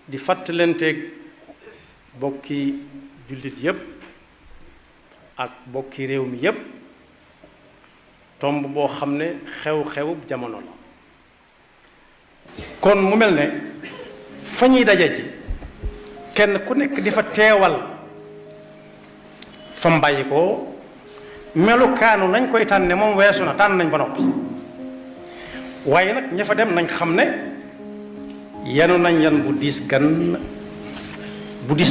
di fàttalanteeg bokki jullit yépp ak bokki réew mi yépp tomb boo xam ne xew-xewub jamono la kon mu mel ne fa ñuy daje ji kenn ku nekk di fa teewal fa mbàyyi ko melukaanu nañ koy tànne moom weesu na tànn nañ ba noppi waaye nag ña fa dem nañ xam ne yenu nañ yan bu diis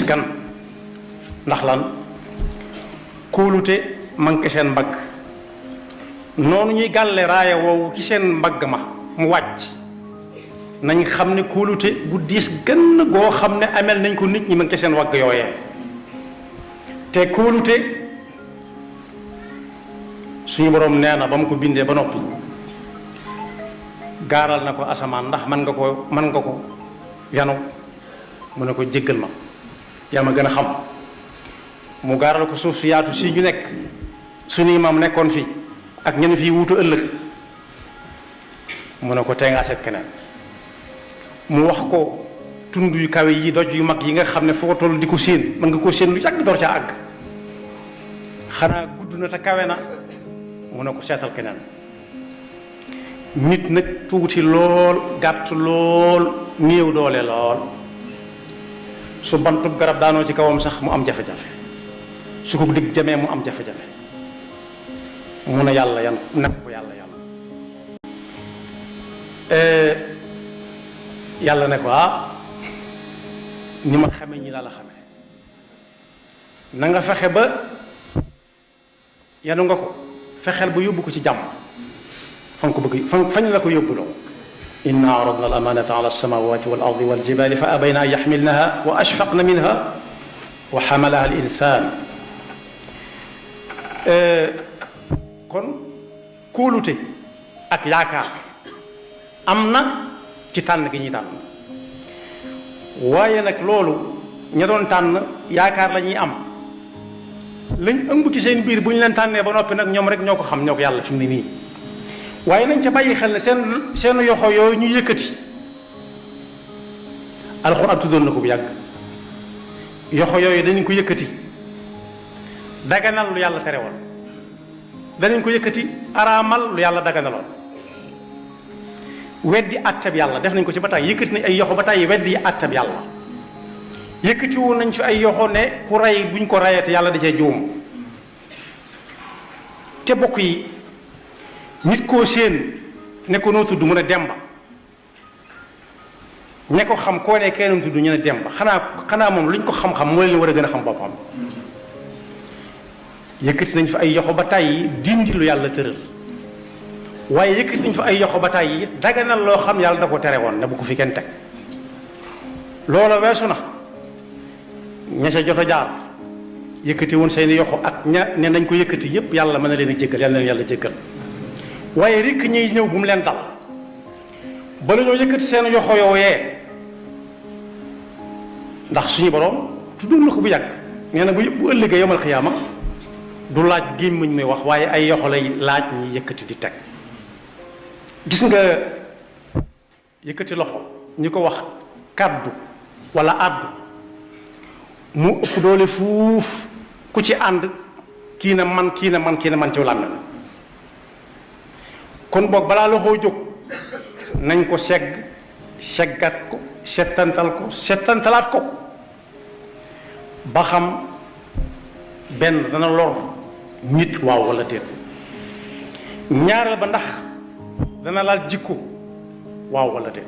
gan ndax lan kóolute manqué seen mbagg noonu ñuy gàlle raaya woowu ci seen mbagg ma mu wàcc nañ xam ne kóolute bu diis gan goo xam ne amel nañ ko nit ñi manqué seen wagg yooyee te kóolute suñu boroom nee na ba mu ko bindee ba noppi gaaral na ko asamaan ndax mën nga ko yanu mu ne ko jéggal ma yaa ma gën a xam mu gaaral ko suuf si yaatu si ñu nekk suñuy maam nekkoon fi ak ñenn fii wuutu ëllëg mu ne ko tee ngaa seet keneen mu wax ko tund yu kawe yi doj yu mag yi nga xam ne foo toll di ko séen mën nga koo séen lu yàgg door caa àgg xanaa gudd na te kawe na mu ne ko seetal keneen nit nag tuuti lool gàtt lool néew doole lool su bantub garab daanoo ci kawam sax mu am jafe-jafe su ko digg jamee mu am jafe-jafe mu ne yàlla yan nekk ko yàlla ne ko ni ma xame ñi laa la xame na nga fexe ba yanu nga ko fexeel ba yóbbu ko ci jàmm fan ko bëgg fañ la ko yóbbuloo inna aradna al amanata ala alsamawati wal ardi wal jibali fa abayna an yaxmilnaha wa ashfaqna minha wa xamalaha al insan kon kóolute ak yaakaar am na ci tànn gi ñuy tànn waaye nag loolu ña doon tànn yaakaar la ñuy am lañ ëmb ci seen biir bu ñu leen tànnee ba noppi nag ñoom rek ñoo ko xam ñoo ko yàlla fi mu ne nii waaye nañ ca bàyyi xel ne seen yoxo yooyu ñu yëkkati alxuraan tuddoon na ko bu yàgg yoxo yooyu danañ ko yëkkati daganal lu yàlla terewoon danañ ko yëkkati araamal lu yàlla daganaloon weddi àttab yàlla def nañ ko ci ba tàyyi yëkkati nañ ay yoxo ba tàyyi weddi àttab yàlla yëkkati woon nañ fi ay yoxo ne ku rey buñ ko reyate yàlla da cee juum te bokk yi nit koo séen ne ko noo tudd mu ne Demba ñe ko xam koo ne kenn tudd ñu ne Demba xanaa moom luñ ko xam-xam moo leen war a gën a xam boppam yëkkati nañ fi ay yoxo ba tàyyi dindi lu yàlla tëral waaye yëkkati nañ fi ay yoxo ba tàyyi daganal loo xam yàlla da ko tere woon ne bu ko fi kenn teg loola weesu na ña ca jot a jaar yëkkati woon seeni yoxo ak ña ne nañ ko yëkkati yépp yàlla mën na leen a jéggal yàlla na leen yàlla jéggal waaye rikk ñuy ñëw bu mu leen dal ba la ñoo yëkkati seen yoxo yooyee ndax suñu borom tuddoon na ko bu yàgg nee na bu ëllëgee yomal xiyaama du laaj gémmiñ muy wax waaye ay yoxo lay laaj ñi yëkkati di teg gis nga yëkkati loxo ñi ko wax kàddu wala àddu mu ëpp doole fuuf ku ci ànd kii na man ci làmmiñ kon boog balaa loxoo jóg nañ ko seggat ko settantalaat ko ba xam benn dana lor nit waaw wala déet ñaareel ba ndax dana laal jikko waaw wala déet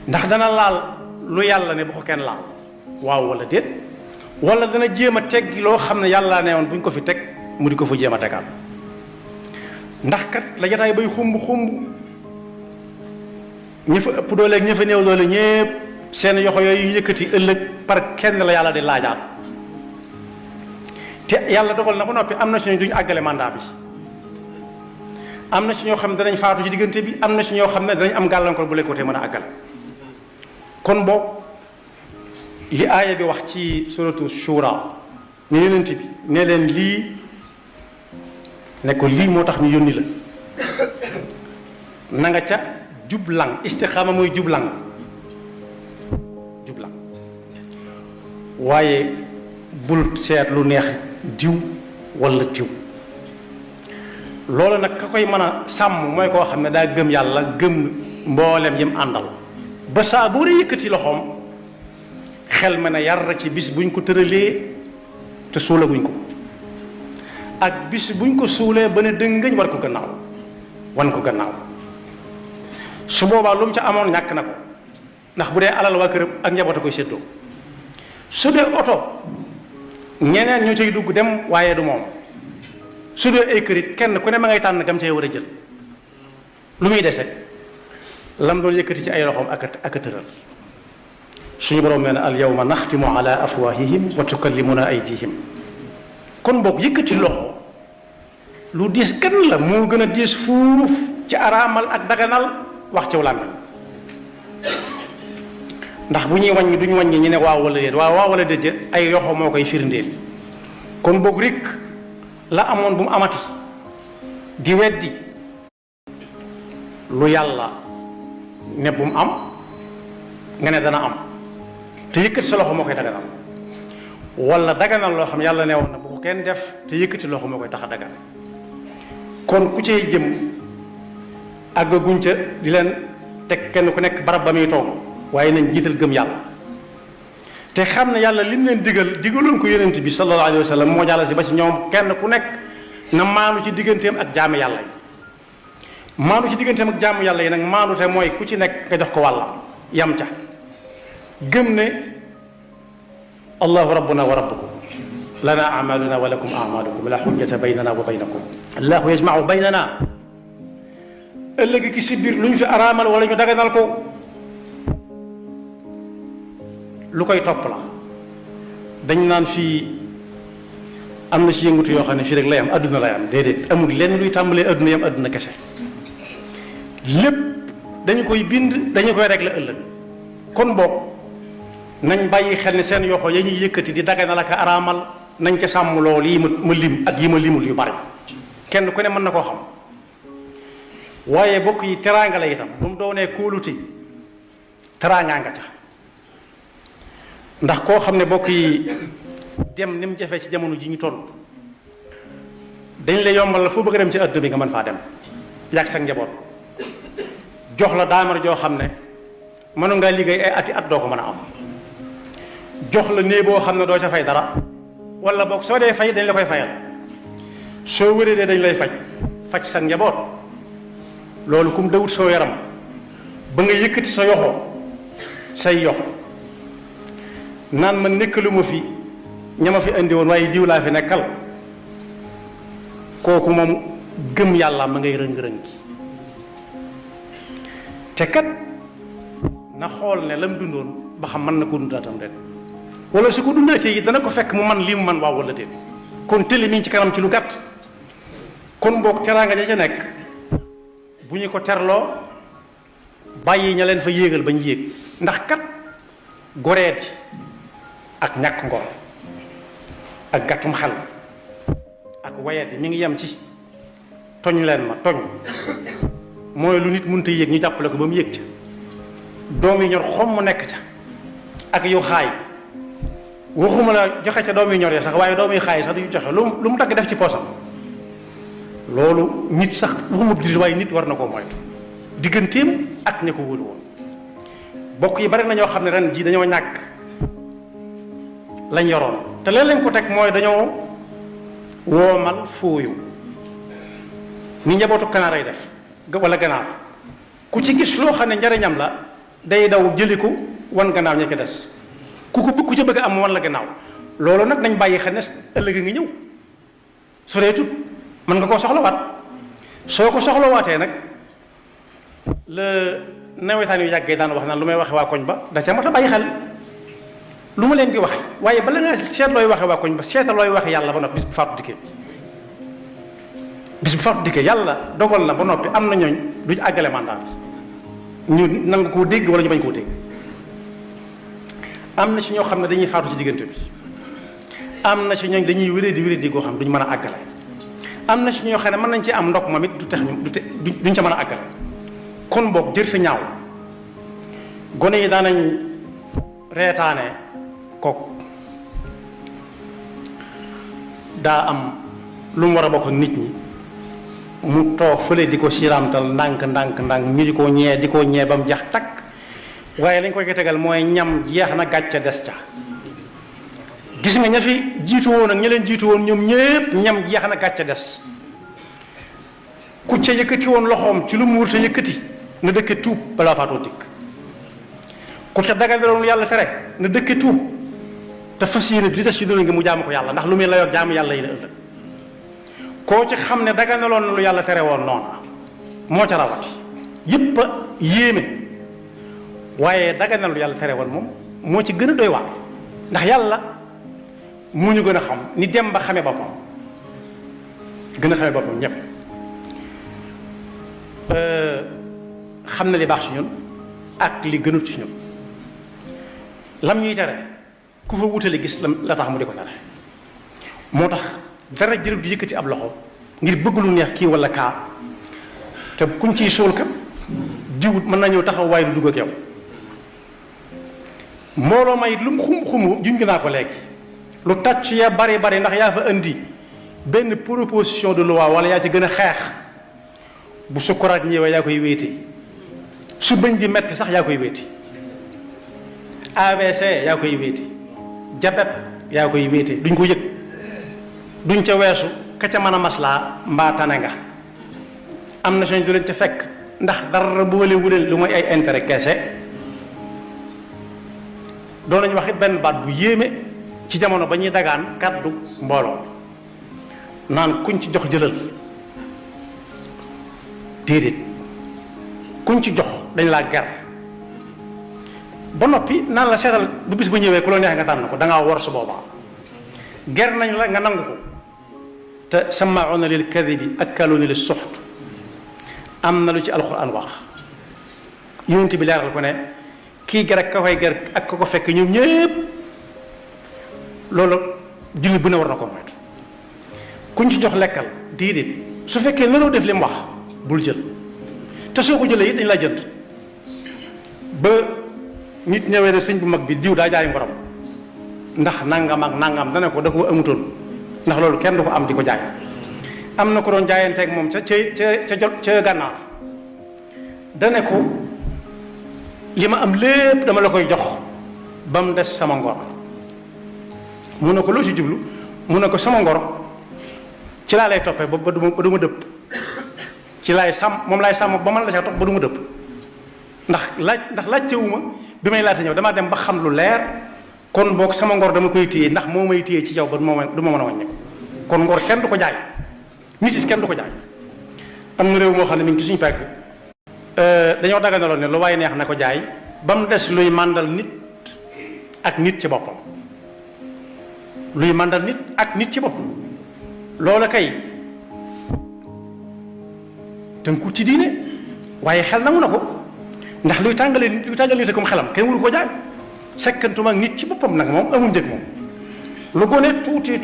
ndax dana laal lu yàlla ne bu ko kenn laal waaw wala déet wala dana jéem a teggi loo xam ne yàlla ne woon bu ñu ko fi teg mu di ko fa jéem a tegaat ndax kat la jataay bay xumb ñi fa ëpp doole ak ñi fa néew doole ñépp seen yoxo yooyu yëkkati ëllëg par kenn la yàlla di laajaat te yàlla dogal na ba noppi am na ci ñoo duñ àggale mandat bi am na ci ñoo xam ne danañ faatu ci diggante bi am na ci ñoo xam ne danañ am gàllankoor bu leen ko te mën a àggal kon boog li aaya bi wax ci suratu shura ne yonent bi ne leen lii ne ko lii moo tax ñu yónni la na nga ca jublang istixaama mooy jublang waaye bul seet lu neex diw wala diw. loolu nag ka koy mën a sàmm mooy koo xam ne daa gëm yàlla gëm mboolem yim àndal ba saa boo dee yëkkati loxoom xel ma ne yar ci bis buñ ko tëralee te suulaguñ ko ak bis buñ ko suulee ba ne dëngëñ war ko gannaaw wan ko gannaaw su boobaa lu mu ca amoon ñàkk na ko ndax bu dee alal waa këram ak njaboot a koy séddoo su dee oto ñeneen ñoo cay dugg dem waaye du moom su dee ay kërit kenn ku ne ma ngay tànn gam cay war a jël lu muy dese lam doon yëkkati ci ay loxoom ak a tëral suñu borom nee na al yawma naxtimu ala afwahihim wa tukallimuna aydihim kon boog yëkkati loxo lu diis gën la moo gën a diis fuuf ci araamal ak daganal wax ci làmmiñ ndax bu ñuy wàññi duñ wàññi ñu ne waaw wala déet waaw wala déet ay yoxo moo koy firndeel kon boog rek la amoon bu mu amati di weddi lu yàlla ne bu mu am nga ne dana am te yëkkati sa loxo moo koy daganal wala daganal loo xam yàlla ne woon na bu ko kenn def te yëkkati loxo moo koy tax a dagan kon ku cay jëm àggaguñ ca di leen teg kenn ku nekk barab ba muy toog waaye nañ jiital gëm yàlla te xam ne yàlla lim leen digaloon ko yonent bi sallallahu alayhi wa sallam moo jàll si ba ci ñoom kenn ku nekk na maanu ci digganteem ak jaamu yàlla yi maanu ci digganteem ak jaamu yàlla yi nag maanu te mooy ku ci nekk nga jox ko wàllam yam ca gëm ne allahu rabbuna wa rabbukum lana amaluna wa lakum amalukum la xujjata baynana wa baynakum allahu yajmau baynana ëllëg ki si biir lu ñu fi araamal wala ñu daganal ko lu koy topp la dañ naan fii am na ci yëngutu yoo xam ne fii rek lay am adduna lay am déedéet amul lenn luy tàmbalee adduna yam adduna kese lépp dañu koy bind dañu koy régler ëllëg kon boog nañ bàyyi xel ne seen yoxo ya ñuy yëkkati di daganal ak araamal nañ ko sàmm lool yi ma lim ak yi ma limul yu bari kenn ku ne mën na koo xam waaye bokk yi teraanga la itam bu mu doonee kóolute teraangaa nga ca ndax koo xam ne bokk yi dem ni mu jafe ci jamono ji ñu toll dañ la yombal foo bëgg a dem ci àdduna bi nga mën faa dem yàgg sa njaboot jox la daamar joo xam ne mënu ngaa liggéey ay ati at doo ko mën a am jox la néeg boo xam ne doo ca fay dara wala boog soo dee fay dañ la koy fayal soo wéree dee dañ lay faj sa njaboot loolu kum dawut soo yaram ba nga yëkkati sa yoxo say yox naan ma nekkalu ma fi ñama fi indi woon waaye diw laa fi nekkal kooku moom gëm yàlla ma ngay rëng-rëng te kat na xool ne lam dundoon ba xam mën na ko dundaatam ren wala su ko dundaatee yi dana ko fekk mu man lii mu man waaw wala déet kon tëli mi ci kanam ci lu gàtt kon boog teraanga ja ca nekk bu ñu ko terloo bàyyi ña leen fa yéegal bañ yéeg ndax kat goreet ak ñàkk ngor ak gàttum xel ak wayet mi ngi yem ci toñ leen ma toñ mooy lu nit mënta yéeg ñu jàppale ko ba mu yéeg ca doom yi ñor xom mu nekk ca ak yu xaay waxuma la joxe ca doom yi ñor ya sax waaye doom yi xaay sax duñu joxe lu mu dagg def ci poosam loolu nit sax waxuma jullit waaye nit war na koo moytu digganteem ak ña ko wóolu woon bokk yi bari na ñoo xam ne ren jii dañoo ñàkk lañ yoroon te leen lañ ko teg mooy dañoo woomal fooyu ni njabootu kanaar ay def wala ganaar ku ci gis loo xam ne njariñam la day daw jëli ko wan gannaaw ña ko des ku ca bëgg am wan la gannaaw loolu nag nañ bàyyi xel ne ëllëg ngi ñëw soreetut mën nga koo soxlawaat soo ko soxlawaatee nag la nawetaan yu yàggee daan wax naan lu may waxe waa koñ ba da ca mat a bàyyi xel lu ma leen di waxe waaye bala nga seet looy waxe waa koñ ba seeta looy waxe yàlla ba noppi bis bu faatu dikkee yàlla dogal na ba noppi am na ñooñ duñ àggale mandat bi ñu nangu koo dégg wala ñu bañ koo dégg am na ci ñoo xam ne dañuy faatu ci diggante bi am na ci ñooñ dañuy wéré di goo xam duñ mën a àggale am na ci ñoo xam ne mën nañ ci am ndok moom it du tax duñ ca mën a àggale kon boog jër sa ñaaw gone yi daanañ reetaane kook daa am lu mu war a bokk ak nit ñi mu toog fële di ko siramtal ndànk ñu di ko ñee ba mu jeex takk waaye lañ koy tegal mooy ñam jeex na gàcce des ca. gis nga ña fi jiitu woon ak ña leen jiitu woon ñoom ñépp ñam jeex na gàcce des ku ca yëkkati woon loxoom ci lu mu wurte yëkkati na dëkke tuub balaa faatoo dikk ku ca dagaloon yàlla tere na dëkke tuub te fas yéene li des ci dund gi mu jaamu ko yàlla ndax lu muy la yor jaamu yàlla yi la ëllëg koo ci xam ne daganaloon na lu yàlla tere woon noona moo ca rawati yépp a yéeme waaye daganal lu yàlla tere woon moom moo ci gën a doy waar ndax yàlla mu ñu gën a xam ni dem ba xame boppam gën a xame boppam ñépp xam na li baax ci ñun ak li gënut ci ñun lam ñuy tere ku fa wutale gis la tax mu di ko tere moo tax dara jërëb di yëkkati ab loxo ngir bëgg lu neex kii wala kaa te kuñ ciy suul ka jiwut mën na ñëw taxaw waaye du dugg ak yow mbooloo ma it lu mu xum junj naa ko léegi lu tàcc ya bari ndax yaa fa indi benn proposition de loi wala yaa ci gën a xeex bu sukkuraat ñëwee yaa koy wéete su bëñ di metti sax yaa koy wéeti AVC yaa koy wéeti jabet yaa koy wéete duñ ko yëg duñ ca weesu ka ca mën a maslaa mbaa tane nga am na soñ du leen ca fekk ndax dara boole wuleen lu mooy ay intérêt kese doon nañu wax it benn baat bu yéeme ci jamono ba ñuy dagaan kàddu mbooloo naan kuñ ci jox jëlal déedéet kuñ ci jox dañ laa ger ba noppi naan la seetal bu bis ba ñëwee ku la neex nga tànn ko da ngaa wor su boobaa ger nañ la nga nangu ko te sama'una lil kadibi akkaluna lis suxt am na lu ci alquran wax yonent bi leeral ko ne kii ger ak ka koy ger ak ka ko fekk ñoom ñépp loolu jullit bu ne war na ko moytu kuñ ci jox lekkal déedéet su fekkee nanoo def li mu wax bul jël te soo ko jëlee it dañ laa jënd ba nit ñëwee ne sëñ bu mag bi diw daa jaay ngorom ndax nangam ak nangam dana ko da koo amutoon ndax loolu kenn du ko am di ko jaay am na ko doon jaayanteeg moom ca gànnaar dane ko li ma am lépp dama la koy jox ba mu des sama ngor mu ne ko loo ci jublu mu ne ko sama ngor ci laa lay toppee ba du ma dëpp ci laay sàmm moom laay sàmm ba man la ca topp ba du ma dëpp ndax laajtewuma bi may laata ñëw damaa dem ba xam lu leer kon boog sama ngor dama koy téye ndax moo may téye ci yow ba du ma mën a wàññi ko kon ngor kenn du ko jaay nit it kenn du ko jaay am na réew moo xam ne mi ngi ci suñu pegg dañoo daganaloon ne lu waaye neex na ko jaay ba mu des luy màndal nit ak nit ci boppam luy màndal nit ak nit ci boppam loola kay tënku ci diine waaye xel nangu na ko ndax luy tàngal nit akum xelam kenn wuru ko jaay sekkantuma ak nit ci boppam nag moom amul njëg moom lu gone tuuti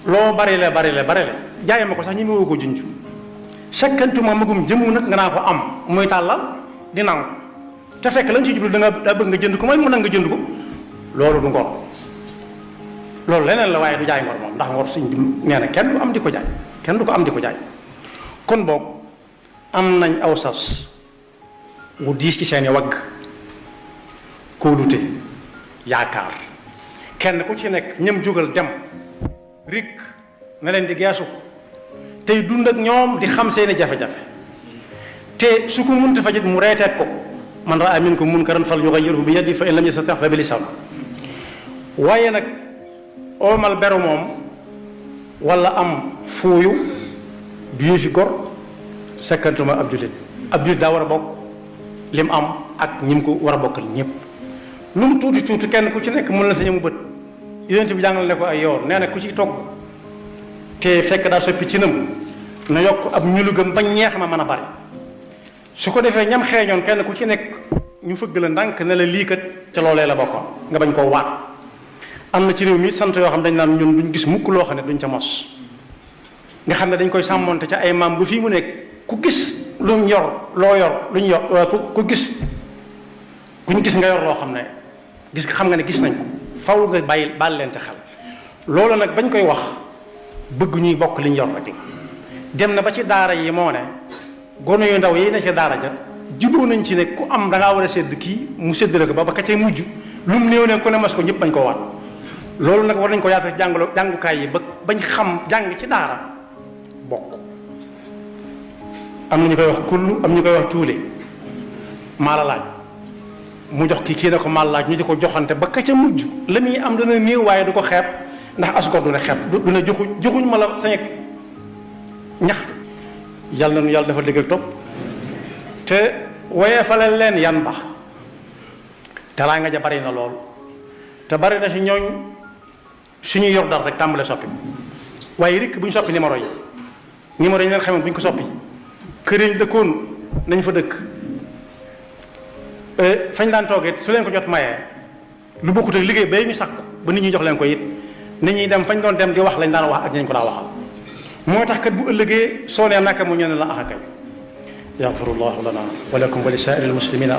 loo bari le jaay ma ko sax ñi mu woo ko junj sekkantuma magum jëmm nag nga naa ko am muy tàllal di nangu te fekk lañ ci jublu daa bëgg nga jënd ko mooy mu nag nga jënd ko loolu du ngor loolu leneen la waaye du jaay ngor moom ndax ngor suñ bi nee na kenn du am di ko jaay kon boog am nañ aw sas wu diis ci seeni wagg kóolute yaakaar kenn ku ci nekk ñëm jógal dem rik na leen di geesu tey dund ak ñoom di xam seeni jafe-jafe te su ko mënta fajit mu reeteet ko man raa minkum munkaran fal yughayyirhu bi yadihi fa in lam yastati' fa bi lisaan waaye nag oomal beru moom wala am fuuyu du yëfi gor sekkantuma ab jullit daa war a bokk lim am ak ñi mu ko war a bokkal ñëpp lu mu tuuti kenn ku ci nekk mën na sa ñamu bët yonent bi jàngal ne ko ay yoon nee na ku ci togg te fekk daa soppi ci nam na yokk ab ñulugam ba ñeex ma mën a bari su ko defee ñam xeeñoon kenn ku ci nekk ñu fëgg la ndànk ne la lii kat ca loolee la bokkoon nga bañ koo waat am na ci réew mi sant yoo xam dañ naan ñun duñ gis mukk loo xam ne duñ ca mos nga xam ne dañ koy sàmmonte ca ay maam bu fii mu nekk ku gis luñ yor loo yor luñ yor ku gis kuñ gis nga yor loo xam ne gis nga xam nga ne gis nañ ko faw nga baal leen te xel loolu nag bañ koy wax bëgg ñuy bokk liñ yor rek dem na ba ci daara yi moo ne gone yu ndaw yi ne ci daara ja juboo nañ ci ne ku am da ngaa war a sédd kii mu séddale ko ba ka ca mujj lu mu néew ne ku ne mas ko ñëpp bañ koo waat loolu nag war nañ ko yaatal jàngukaay yi ba bañ xam jàng ci daara bokk am na ñu koy wax kullu am ñu koy wax tuule maa la laaj mu jox kii ne ko maa la laaj ñu di ko joxante ba ka ca mujj la muy am dana néew waaye du ko xeeb ndax asgor du ne xeeb du ne joxuñ ma la sañ ñaxtu yàlla na nu yàlla dafa dégg ak topp te woyefale leen yan ba teraa nga ja bari na lool te bari na si ñooñ suñuy yor dara rek tàmbale soppi waaye rek bu ñu soppi numéro yi ñu leen xamee bu ñu ko soppi kër yi dëkkoon nañ fa dëkk fañ daan toogee su leen ko jot mayee lu bokkut ak liggéey bay ñu sàkku ba nit ñi jox leen ko it nit ñi dem fañ doon dem di wax lañ daan wax ak ñañ ko daa waxal mooy tax kat bu ëllëgee soo nee naka mu ñu ne la axakay yaxfirullahu lana wa lakum wa li saa'iril muslimina